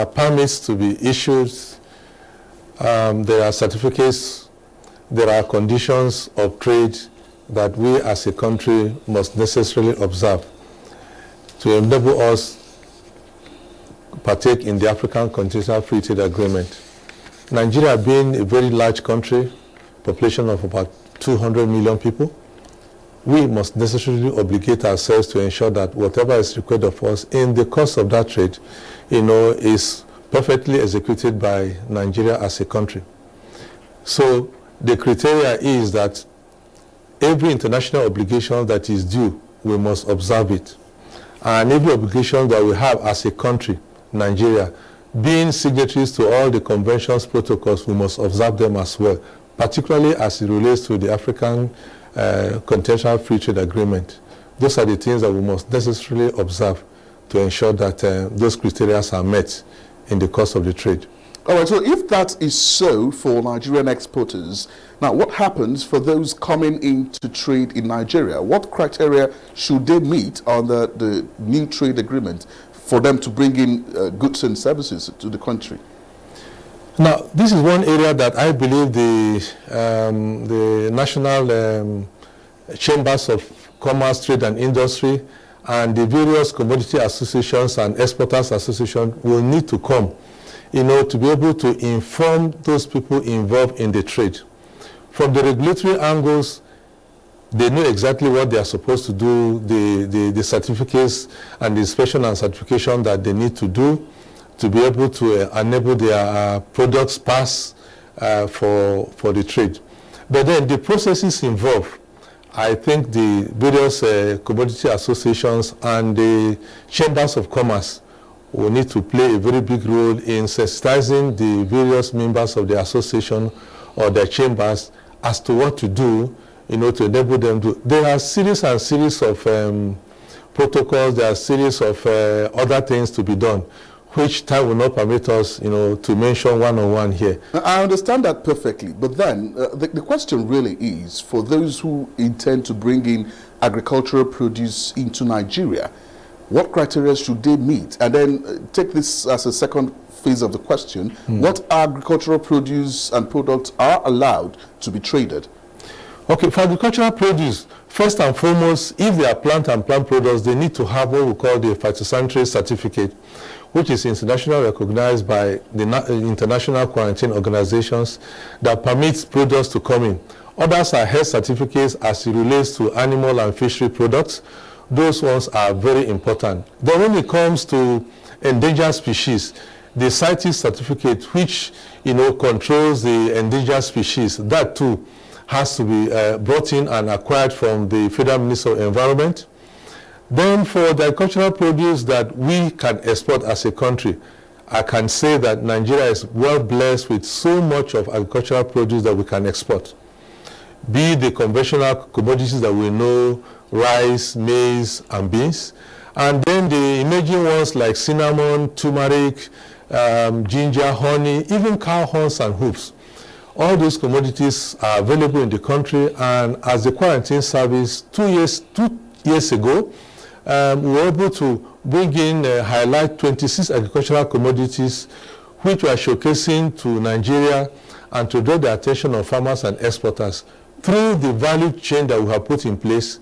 permits to be issued, there are certificates, there are conditions of trade that we as a country must necessarily observe to enable us partake in the African Continental Free Trade Agreement. Nigeria being a very large country, population of about 200 million people, we must necessarily obligate ourselves to ensure that whatever is required of us in the course of that trade, is perfectly executed by Nigeria as a country. So the criteria is that every international obligation that is due, we must observe it. And every obligation that we have as a country, Nigeria, being signatories to all the conventions, protocols, we must observe them as well, particularly as it relates to the African Continental Free Trade Agreement. Those are the things that we must necessarily observe to ensure that those criteria are met in the course of the trade. All right, so if that is so for Nigerian exporters, now what happens for those coming into trade in Nigeria? What criteria should they meet on the new trade agreement for them to bring in goods and services to the country? Now, this is one area that I believe the national chambers of commerce, trade and industry and the various commodity associations and exporters associations will need to come, to be able to inform those people involved in the trade. From the regulatory angles, they know exactly what they are supposed to do, the certificates and the inspection and certification that they need to do to be able to enable their products pass for the trade. But then the processes involved, I think the various commodity associations and the chambers of commerce will need to play a very big role in sensitizing the various members of the association or their chambers as to what to do, to enable them to. There are series and series of protocols, there are series of other things to be done, which time will not permit us, to mention one-on-one here. I understand that perfectly, but then the question really is, for those who intend to bring in agricultural produce into Nigeria, what criteria should they meet? And then take this as a second phase of the question, what agricultural produce and products are allowed to be traded? Okay, for agricultural produce, first and foremost, if they are plant and plant products, they need to have what we call the phytosanitary certificate, which is internationally recognized by the international quarantine organizations that permits products to come in. Others are health certificates as it relates to animal and fishery products. Those ones are very important. Then when it comes to endangered species, the CITES certificate, which controls the endangered species, that too has to be brought in and acquired from the Federal Ministry of Environment. Then for the agricultural produce that we can export as a country, I can say that Nigeria is well blessed with so much of agricultural produce that we can export. Be the conventional commodities that we know, rice, maize, and beans. And then the emerging ones like cinnamon, turmeric, ginger, honey, even cow horns and hoofs. All those commodities are available in the country, and as the quarantine service 2 years ago, we were able to bring in, highlight 26 agricultural commodities which were showcasing to Nigeria and to draw the attention of farmers and exporters through the value chain that we have put in place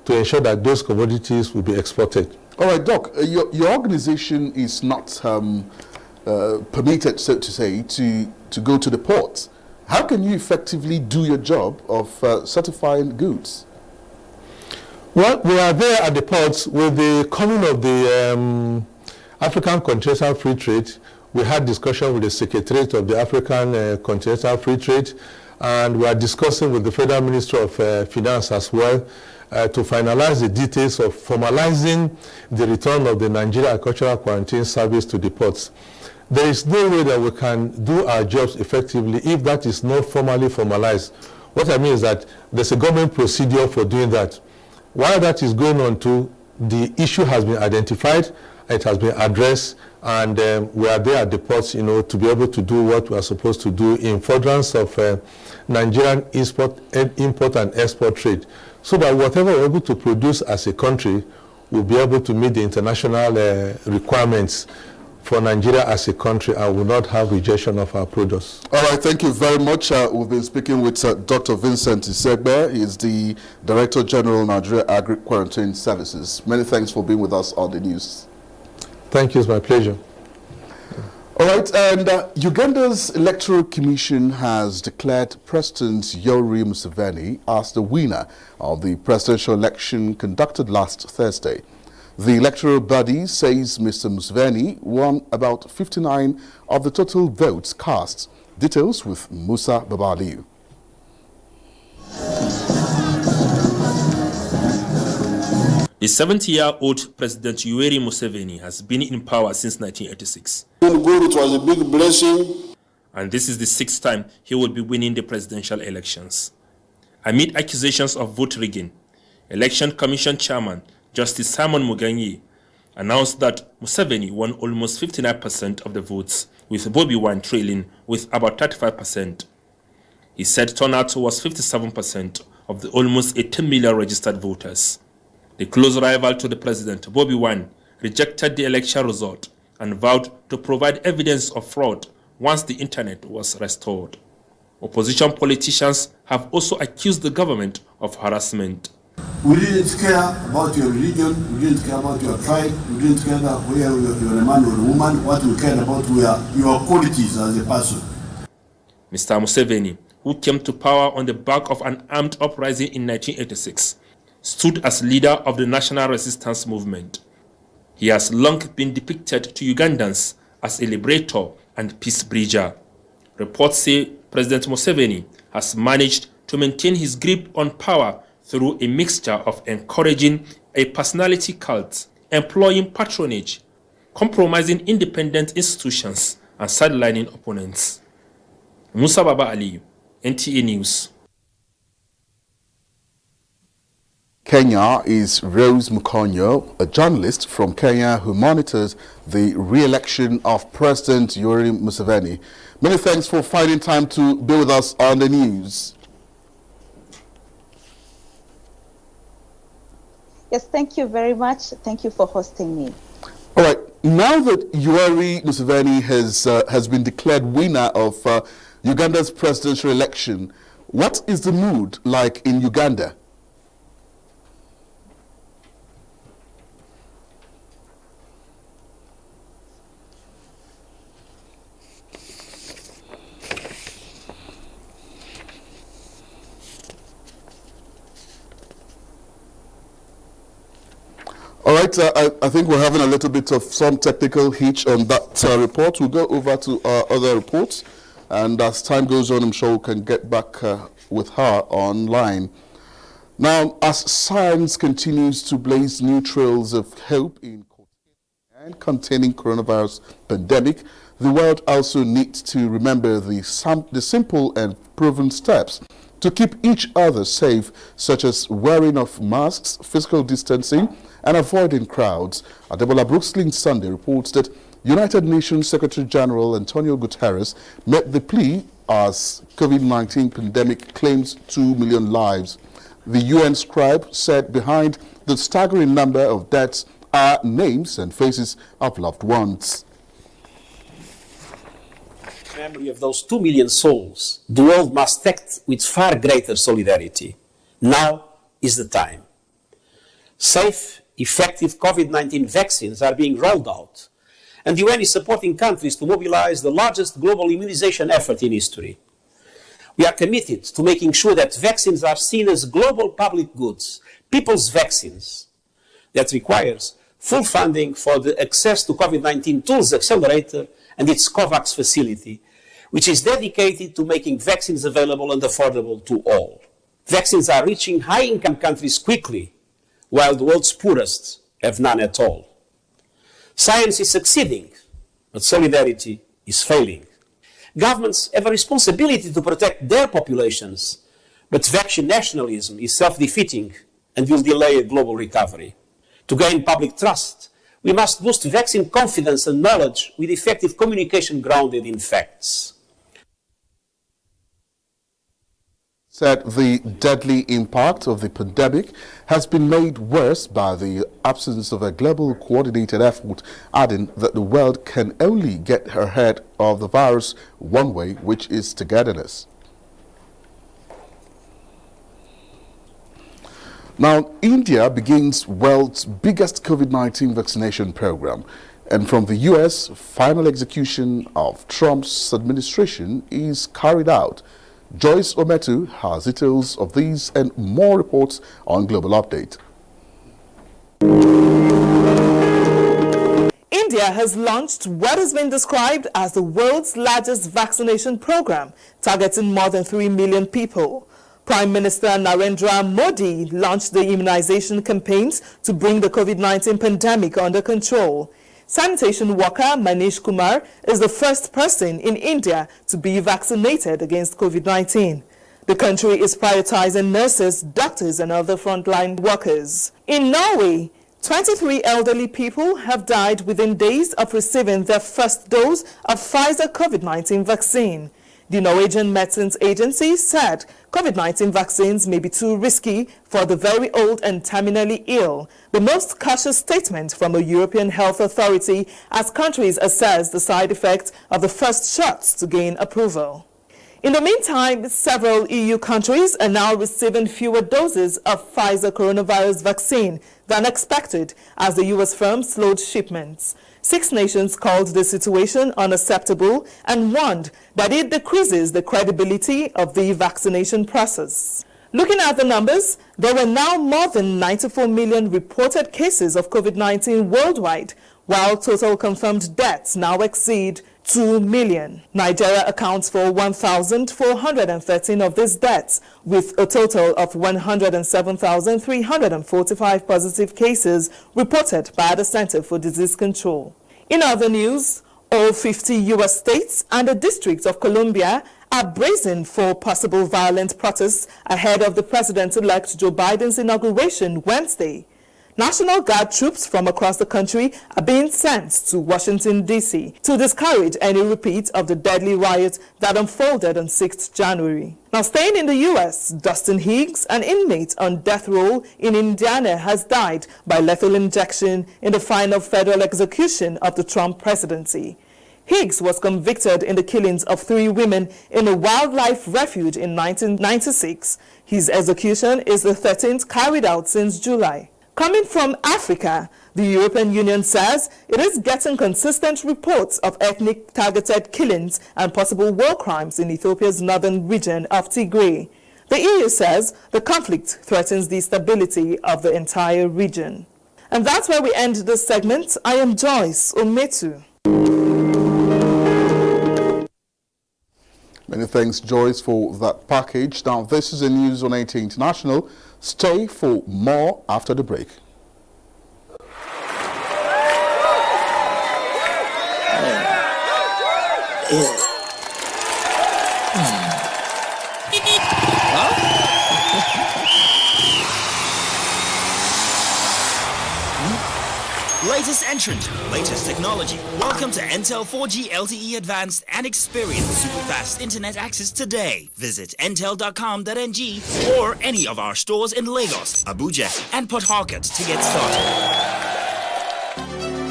to ensure that those commodities will be exported. All right, Doc, your organization is not permitted, so to say, to go to the ports. How can you effectively do your job of certifying goods? Well, we are there at the ports with the coming of the African Continental Free Trade. We had discussion with the Secretariat of the African Continental Free Trade, and we are discussing with the Federal Ministry of Finance as well to finalize the details of formalizing the return of the Nigeria Agricultural Quarantine Service to the ports. There is no way that we can do our jobs effectively if that is not formally formalized. What I mean is that there's a government procedure for doing that. While that is going on too, the issue has been identified, it has been addressed, and we are there at the ports, to be able to do what we are supposed to do in furtherance of Nigerian import and export trade, so that whatever we're able to produce as a country will be able to meet the international requirements for Nigeria as a country and will not have rejection of our products. All right, thank you very much. We've been speaking with Dr. Vincent Isegbe. He is the Director General, Nigeria Agri-Quarantine Services. Many thanks for being with us on the news. Thank you, it's my pleasure. All right, and Uganda's Electoral Commission has declared President Yoweri Museveni as the winner of the presidential election conducted last Thursday. The electoral body says Mr. Museveni won about 59 of the total votes cast. Details with Musa Babaliu. The 70-year-old President Yoweri Museveni has been in power since 1986. It was a big blessing. And this is the 6th time he will be winning the presidential elections. Amid accusations of vote rigging, Election Commission Chairman Justice Simon Muganyi announced that Museveni won almost 59% of the votes, with Bobi Wine trailing with about 35%. He said turnout was 57% of the almost 18 million registered voters. The close rival to the president, Bobi Wine, rejected the election result and vowed to provide evidence of fraud once the internet was restored. Opposition politicians have also accused the government of harassment. We didn't care about your religion, we didn't care about your tribe, we didn't care about whether you're a man or a woman. What we cared about were your qualities as a person. Mr. Museveni, who came to power on the back of an armed uprising in 1986, stood as leader of the national resistance movement. He has long been depicted to Ugandans as a liberator and peace bridger. Reports say President Museveni has managed to maintain his grip on power through a mixture of encouraging a personality cult, employing patronage, compromising independent institutions, and sidelining opponents. Musa Babaliu, NTA News. Kenya is Rose Mukonyo, a journalist from Kenya who monitors the re-election of President Yoweri Museveni. Many thanks for finding time to be with us on the news. Yes, thank you very much. Thank you for hosting me. All right, now that Yoweri Museveni has been declared winner of Uganda's presidential election, what is the mood like in Uganda? All right, I think we're having a little bit of some technical hitch on that report. We'll go over to our other reports, and as time goes on, I'm sure we can get back with her online. Now, as science continues to blaze new trails of hope in and containing coronavirus pandemic, the world also needs to remember the simple and proven steps to keep each other safe, such as wearing of masks, physical distancing, and avoiding crowds. Adebola Brooksling Sunday reports that United Nations Secretary General Antonio Guterres met the plea as COVID-19 pandemic claims 2 million lives. The UN scribe said behind the staggering number of deaths are names and faces of loved ones. Memory of those 2 million souls, the world must act with far greater solidarity. Now is the time. Safe, effective COVID-19 vaccines are being rolled out, and the UN is supporting countries to mobilize the largest global immunization effort in history. We are committed to making sure that vaccines are seen as global public goods, people's vaccines. That requires full funding for the Access to COVID-19 Tools Accelerator and its COVAX facility, which is dedicated to making vaccines available and affordable to all. Vaccines are reaching high-income countries quickly, while the world's poorest have none at all. Science is succeeding, but solidarity is failing. Governments have a responsibility to protect their populations, but vaccine nationalism is self-defeating and will delay a global recovery. To gain public trust, we must boost vaccine confidence and knowledge with effective communication grounded in facts. said the deadly impact of the pandemic has been made worse by the absence of a global coordinated effort, adding that the world can only get ahead of the virus one way, which is togetherness. Now, India begins world's biggest COVID-19 vaccination program, and from the US, final execution of Trump's administration is carried out. Joyce Ometu has details of these and more reports on Global Update. India has launched what has been described as the world's largest vaccination program, targeting more than 3 million people. Prime Minister Narendra Modi launched the immunization campaigns to bring the COVID-19 pandemic under control. Sanitation worker Manish Kumar is the first person in India to be vaccinated against COVID-19. The country is prioritizing nurses, doctors, and other frontline workers. In Norway, 23 elderly people have died within days of receiving their first dose of Pfizer COVID-19 vaccine. The Norwegian Medicines Agency said COVID-19 vaccines may be too risky for the very old and terminally ill, the most cautious statement from a European health authority as countries assess the side effects of the first shots to gain approval. In the meantime, several EU countries are now receiving fewer doses of Pfizer coronavirus vaccine than expected as the US firm slowed shipments. 6 nations called the situation unacceptable and warned that it decreases the credibility of the vaccination process. Looking at the numbers, there are now more than 94 million reported cases of COVID-19 worldwide, while total confirmed deaths now exceed 2 million. Nigeria accounts for 1,413 of these deaths, with a total of 107,345 positive cases reported by the Center for Disease Control. In other news, all 50 U.S. states and the District of Columbia are bracing for possible violent protests ahead of the President-elect Joe Biden's inauguration Wednesday. National Guard troops from across the country are being sent to Washington, D.C. to discourage any repeat of the deadly riot that unfolded on 6th January. Now, staying in the U.S., Dustin Higgs, an inmate on death row in Indiana, has died by lethal injection in the final federal execution of the Trump presidency. Higgs was convicted in the killings of 3 women in a wildlife refuge in 1996. His execution is the 13th carried out since July. Coming from Africa, the European Union says it is getting consistent reports of ethnic-targeted killings and possible war crimes in Ethiopia's northern region of Tigray. The EU says the conflict threatens the stability of the entire region. And that's where we end this segment. I am Joyce Ometu. Many thanks, Joyce, for that package. Now, this is a News on 80 International. Stay for more after the break. Latest entrant, latest technology. Welcome to Intel 4G LTE Advanced and experience super fast internet access today. Visit intel.com.ng or any of our stores in Lagos, Abuja, and Port Harcourt to get started.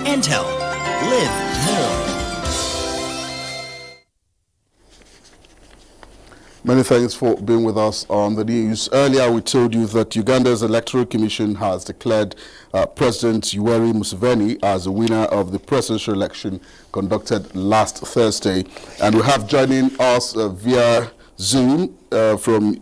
Intel. Live more. Many thanks for being with us on the news. Earlier, we told you that Uganda's Electoral Commission has declared President Yoweri Museveni as the winner of the presidential election conducted last Thursday. And we have joining us via Zoom from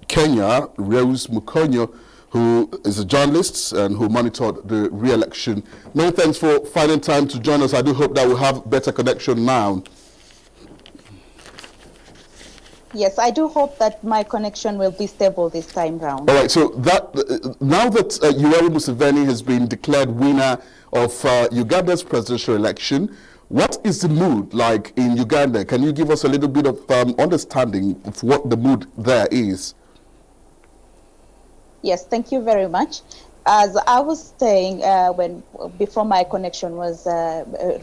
Kenya, Rose Mukonyo, who is a journalist and who monitored the re-election. Many thanks for finding time to join us. I do hope that we'll have better connection now. Yes, I do hope that my connection will be stable this time round. All right, so that now that Yoweri Museveni has been declared winner of Uganda's presidential election, what is the mood like in Uganda? Can you give us a little bit of understanding of what the mood there is? Yes, thank you very much. as I was saying before my connection was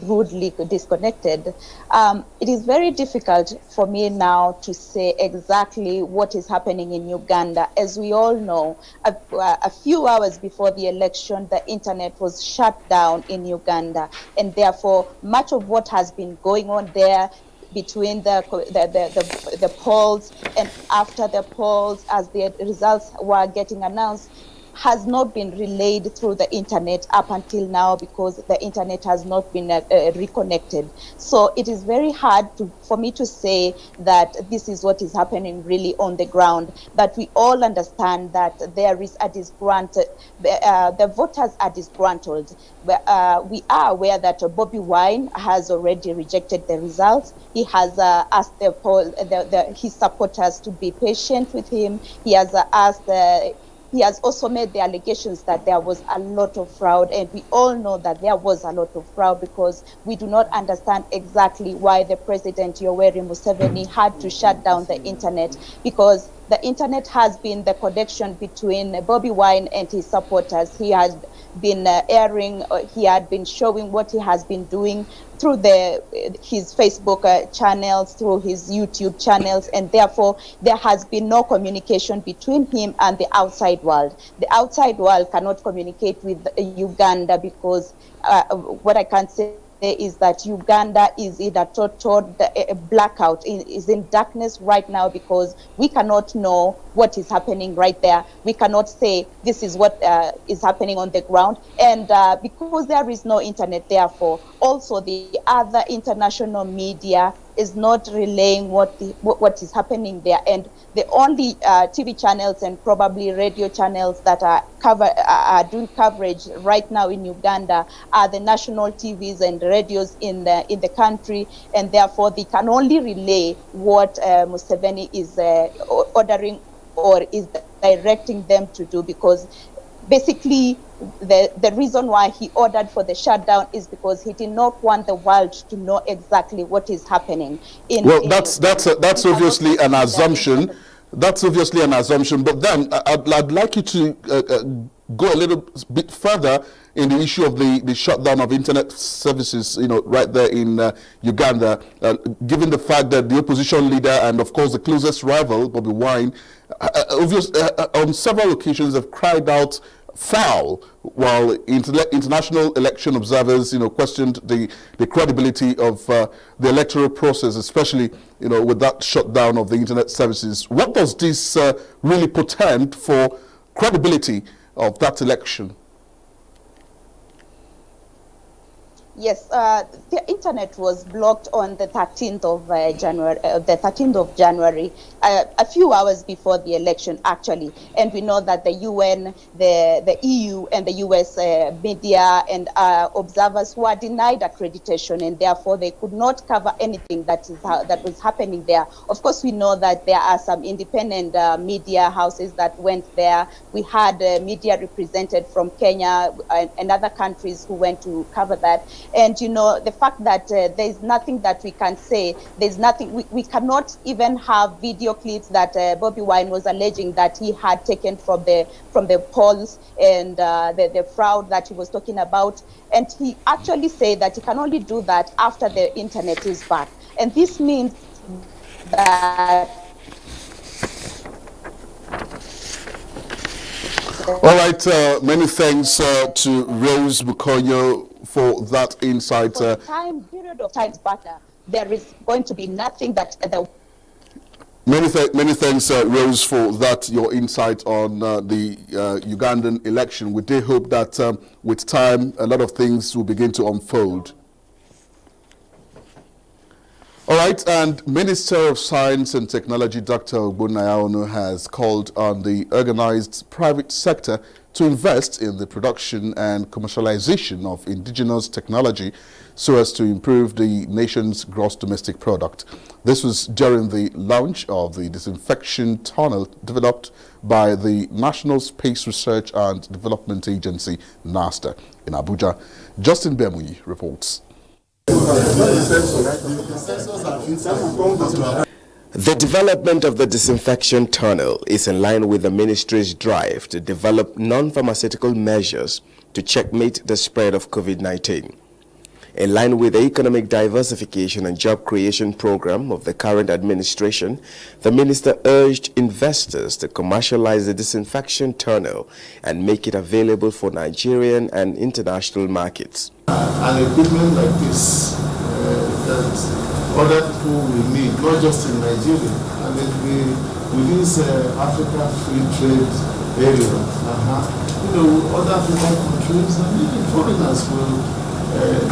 rudely disconnected, it is very difficult for me now to say exactly what is happening in Uganda. As we all know, a few hours before the election, the internet was shut down in Uganda, and therefore much of what has been going on there between the polls and after the polls, as the results were getting announced, has not been relayed through the internet up until now, because the internet has not been reconnected. So it is very hard for me to say that this is what is happening really on the ground. But we all understand that there is a disgruntled, the voters are disgruntled. We are aware that Bobby Wine has already rejected the results. He has asked his supporters to be patient with him. He has he has also made the allegations that there was a lot of fraud, and we all know that there was a lot of fraud, because we do not understand exactly why the President Yoweri Museveni had to shut down the internet, because the internet has been the connection between Bobby Wine and his supporters. He has been he had been showing what he has been doing through his Facebook channels, through his YouTube channels, and therefore there has been no communication between him and the outside world. The outside world cannot communicate with Uganda, because what I can say is that Uganda is in a total blackout, is in darkness right now, because we cannot know what is happening right there. We cannot say this is what is happening on the ground, and because there is no internet, therefore also the other international media is not relaying what is happening there, and the only TV channels and probably radio channels that are doing coverage right now in Uganda are the national TVs and radios in the country, and therefore they can only relay what Museveni is ordering or is directing them to do, because basically the reason why he ordered for the shutdown is because he did not want the world to know exactly what is happening. That's obviously an assumption. That's obviously an assumption. But then I'd like you to go a little bit further in the issue of the shutdown of internet services, right there in Uganda, given the fact that the opposition leader and, of course, the closest rival, Bobby Wine, on several occasions have cried out foul, while international election observers, questioned the credibility of the electoral process, especially, with that shutdown of the internet services. What does this really portend for credibility of that election? Yes, the internet was blocked on the 13th of January, a few hours before the election, actually. And we know that the UN, the EU, and the US media and observers were denied accreditation, and therefore they could not cover anything that was happening there. Of course, we know that there are some independent media houses that went there. We had media represented from Kenya and other countries who went to cover that. And the fact that there's nothing that we can say, there's nothing, we cannot even have video clips that Bobby Wine was alleging that he had taken from the polls and the fraud that he was talking about. And he actually said that he can only do that after the internet is back. And this means that all right, many thanks to Rose Bukonyo for that insight. For the period of time back, there is going to be nothing that the Many thanks, Rose, for that, your insight on the Ugandan election. We do hope that with time, a lot of things will begin to unfold. All right, and Minister of Science and Technology, Dr. Ogbonnaya has called on the organized private sector to invest in the production and commercialization of indigenous technology so as to improve the nation's gross domestic product. This was during the launch of the disinfection tunnel developed by the National Space Research and Development Agency, NASDA, in Abuja. Justin Bemuyi reports. The development of the disinfection tunnel is in line with the ministry's drive to develop non-pharmaceutical measures to checkmate the spread of COVID-19. In line with the economic diversification and job creation program of the current administration, the minister urged investors to commercialize the disinfection tunnel and make it available for Nigerian and international markets. An equipment like this that other people will need, not just in Nigeria, and within this Africa Free Trade area, other African countries and even foreigners will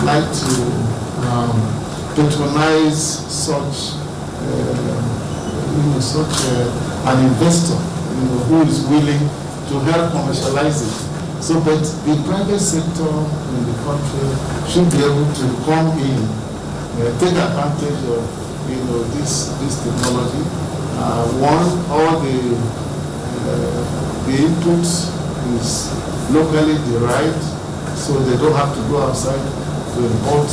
like to patronize such an investor who is willing to help commercialize it. So, but the private sector in the country should be able to come in, take advantage of this technology. All the input is locally derived, so they don't have to go outside to import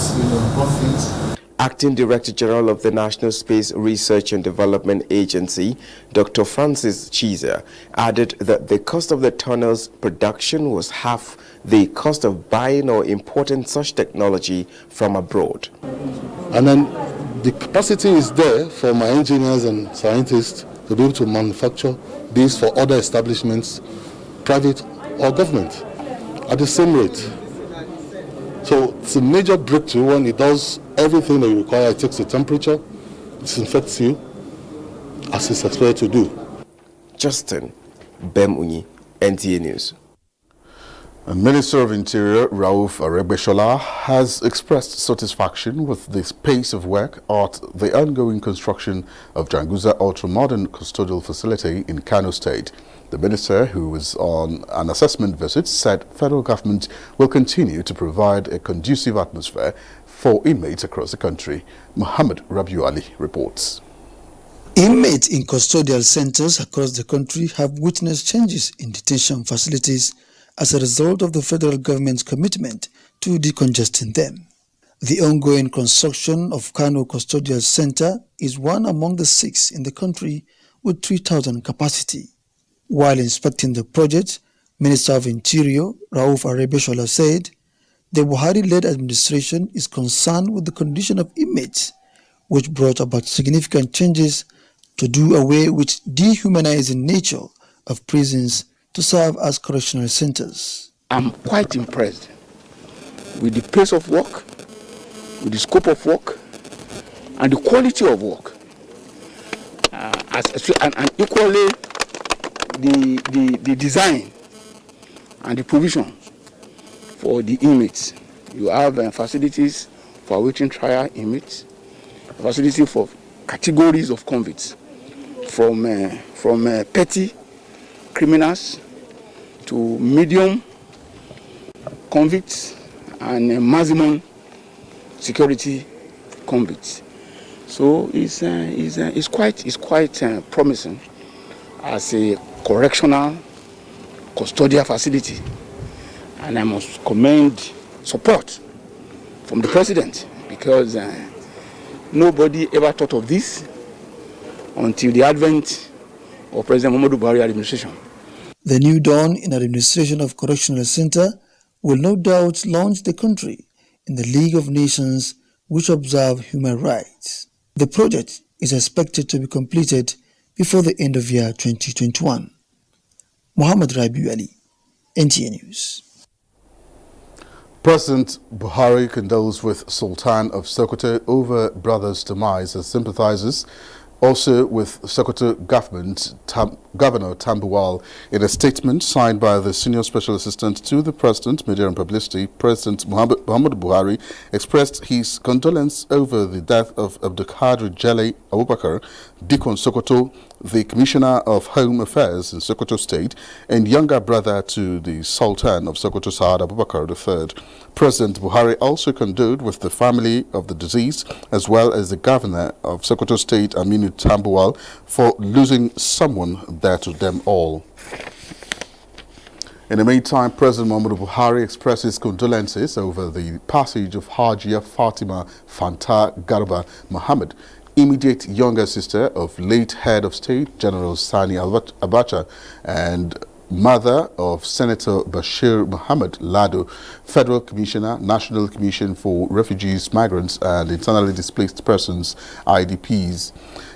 things. Acting Director General of the National Space Research and Development Agency, Dr. Francis Chiza, added that the cost of the tunnel's production was half the cost of buying or importing such technology from abroad. And then the capacity is there for my engineers and scientists to be able to manufacture this for other establishments, private or government, at the same rate. So it's a major breakthrough when it does everything that you require. It takes the temperature, disinfects you, as it's expected to do. Justin Bemunyi, NTA News. Minister of Interior Rauf Aregbesola has expressed satisfaction with the pace of work at the ongoing construction of Janguza ultra-modern custodial facility in Kano State. The minister, who was on an assessment visit, said federal government will continue to provide a conducive atmosphere for inmates across the country. Muhammad Rabiu Ali reports. Inmates in custodial centers across the country have witnessed changes in detention facilities as a result of the federal government's commitment to decongesting them. The ongoing construction of Kano Custodial Center is one among the 6 in the country with 3,000 capacity. While inspecting the project, Minister of Interior Rauf Aregbesola said the Buhari-led administration is concerned with the condition of inmates, which brought about significant changes to do away with dehumanizing nature of prisons to serve as correctional centers. I'm quite impressed with the pace of work, with the scope of work, and the quality of work, and equally the design and the provision for the inmates. You have facilities for awaiting trial inmates, facility for categories of convicts, from petty criminals to medium convicts and maximum security convicts. So it's quite promising as a correctional custodial facility, and I must commend support from the president, because nobody ever thought of this until the advent of President Muhammadu Buhari administration. The new dawn in administration of Correctional Center will no doubt launch the country in the League of Nations which observe human rights. The project is expected to be completed before the end of year 2021. Muhammad Rabiu Ali, NTA News. President Buhari condoles with Sultan of Sokoto over brother's demise and sympathizes also with Sokoto government, Governor Tambuwal. In a statement signed by the Senior Special Assistant to the President, Media and Publicity, President Muhammad Buhari expressed his condolence over the death of Abdulkadir Jelle Abubakar, Dikon Sokoto, the Commissioner of Home Affairs in Sokoto State, and younger brother to the Sultan of Sokoto, Saad Abubakar III. President Buhari also condoled with the family of the deceased, as well as the Governor of Sokoto State, Aminu Tambuwal, for losing someone dear to them all. In the meantime, President Muhammadu Buhari expresses condolences over the passage of Hajia Fatima Fanta Garba Muhammad, immediate younger sister of late head of state, General Sani Abacha, and mother of Senator Bashir Mohammed Lado, Federal Commissioner, National Commission for Refugees, Migrants and Internally Displaced Persons, IDPs.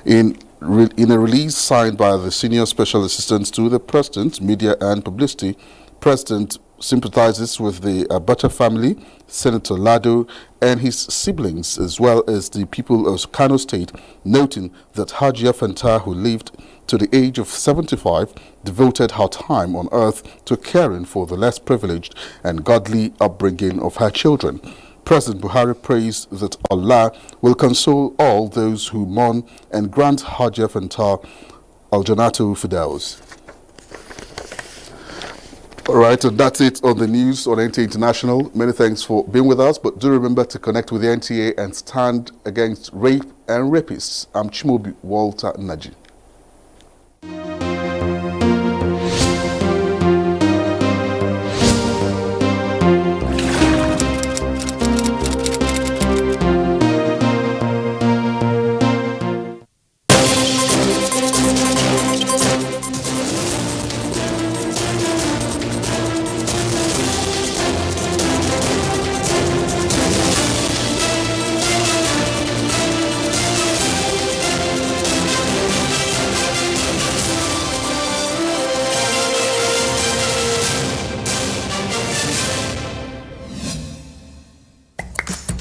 In a release signed by the Senior Special Assistant to the President, Media and Publicity, President sympathizes with the Abacha family, Senator Lado, and his siblings, as well as the people of Kano State, noting that Hajia Fanta, who lived to the age of 75, devoted her time on earth to caring for the less privileged and godly upbringing of her children. President Buhari prays that Allah will console all those who mourn and grant Hajia Fanta Al-Janatu Fidaus. All right, and that's it on the news on NTA International. Many thanks for being with us, but do remember to connect with the NTA and stand against rape and rapists. I'm Chimobi Walter Naji.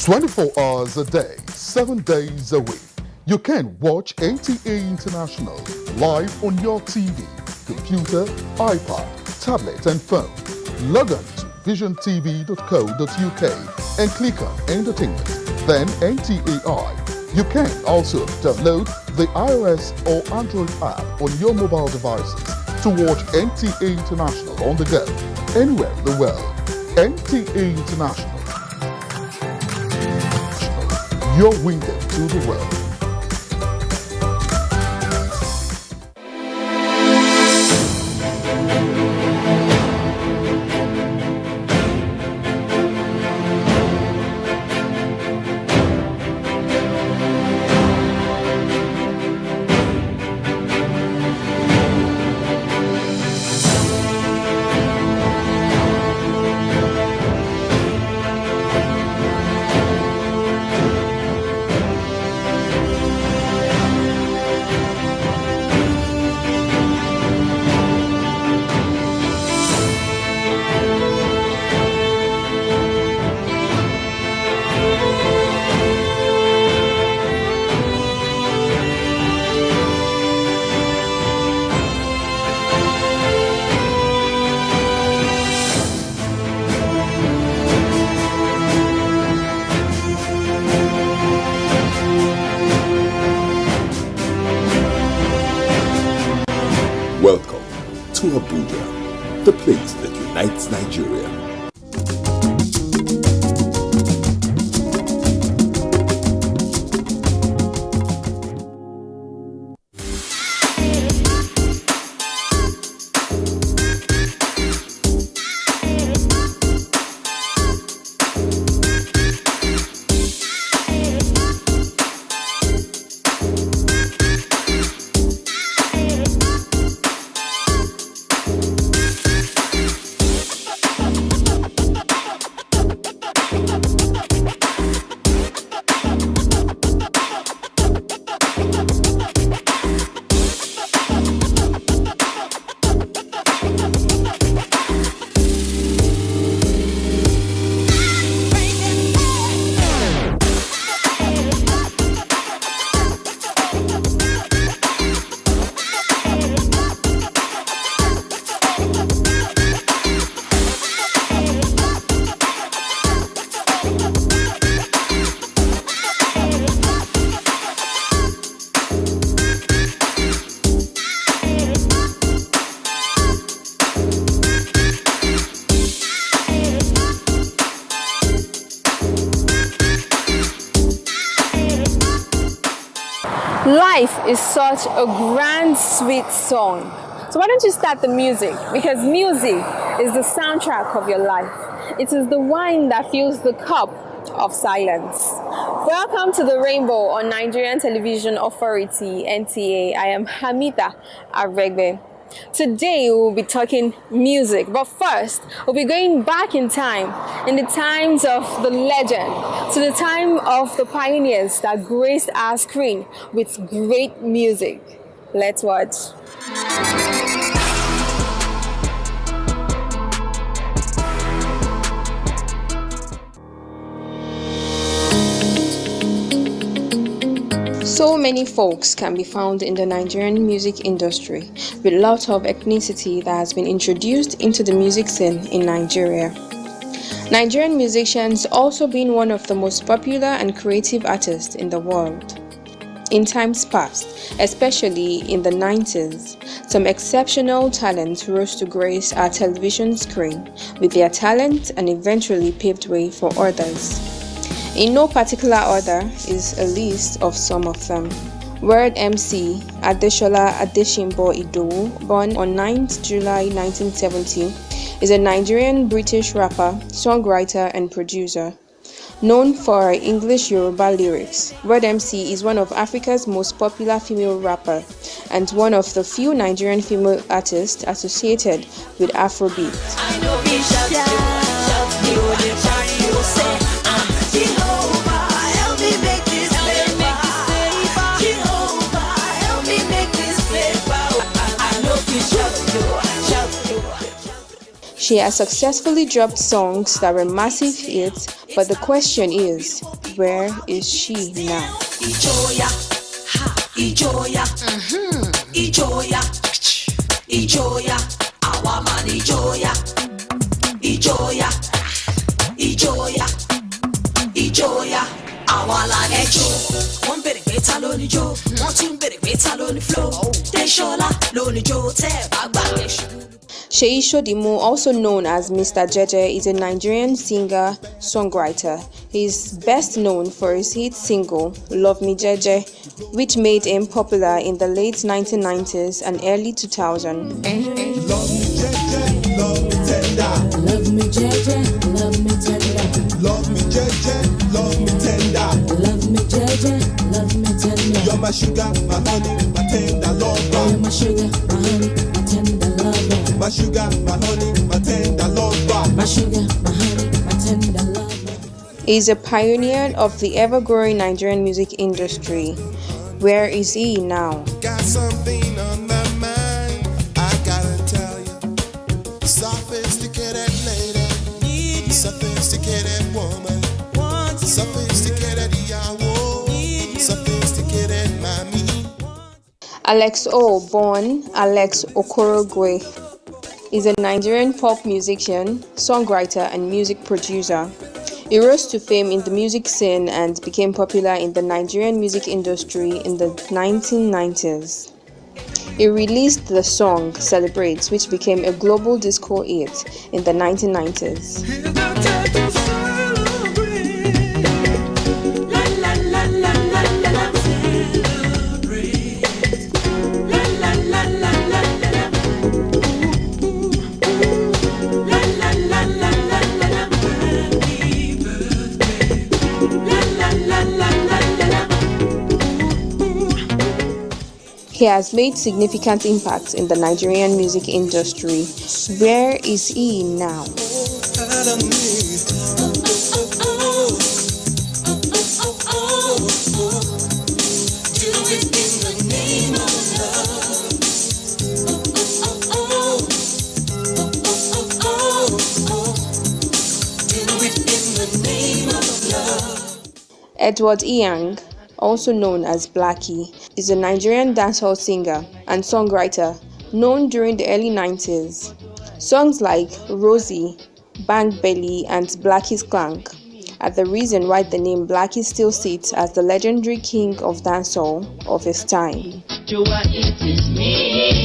"24 hours a day, 7 days a week. You can watch NTA International live on your TV, computer, iPad, tablet and phone. Log on to visiontv.co.uk and click on Entertainment, then NTAI. You can also download the iOS or Android app on your mobile devices to watch NTA International on the go, anywhere in the world. NTA International, your window to the world. Welcome to Abuja, the place that unites Nigeria. Life is such a grand, sweet song. So why don't you start the music? Because music is the soundtrack of your life. It is the wine that fills the cup of silence. Welcome to the Rainbow on Nigerian Television Authority, NTA. I am Hamida Aregbe. Today we will be talking music, but first we'll be going back in time, in the times of the legend, to the time of the pioneers that graced our screen with great music. Let's watch. So many folks can be found in the Nigerian music industry, with lots of ethnicity that has been introduced into the music scene in Nigeria. Nigerian musicians also been one of the most popular and creative artists in the world. In times past, especially in the 90s, some exceptional talents rose to grace our television screen with their talent and eventually paved way for others. In no particular order is a list of some of them. Word MC Adeshola Adeshimbo Idowu, born on 9th July 1970, is a Nigerian-British rapper, songwriter and producer. Known for her English Yoruba lyrics, Word MC is one of Africa's most popular female rapper and one of the few Nigerian female artists associated with Afrobeat. She has successfully dropped songs that were massive hits, but the question is, where is she now? Ijoya, Ijoya, Ijoya, Ijoya, our man Ijoya, Ijoya, Ijoya, Ijoya, our land Ejo. One bit better loni jo, one tune bit better loni flow. Deshola loni jo te bagba. Seyi Sodimu, also known as Mr. Jeje, is a Nigerian singer-songwriter. He is best known for his hit single, Love Me Jeje, which made him popular in the late 1990s and early 2000s. Love me Jeje, love me tender. Love me Jeje, love me tender. Love me Jeje, love me tender. Love me Jeje, love me tender. You're my sugar, my honey, my tender lover. You're my sugar, my honey, my tender lover. My sugar, my honey, my tender lover. My sugar, my honey, my tender lover. He is a pioneer of the ever-growing Nigerian music industry. Where is he now? Got something on my mind, I gotta tell you. Sophisticated lady, sophisticated woman, sophisticated yawo, sophisticated mommy. Alex O, born Alex Okorogwe, is a Nigerian pop musician, songwriter, and music producer. He rose to fame in the music scene and became popular in the Nigerian music industry in the 1990s. He released the song Celebrate, which became a global disco hit in the 1990s. He has made significant impacts in the Nigerian music industry. Where is he now? Edward Iyang, also known as Blackie, is a Nigerian dancehall singer and songwriter known during the early 90s. Songs like Rosie, Bang Belly, and Blackie's Clank are the reason why the name Blackie still sits as the legendary king of dancehall of his time. It is me.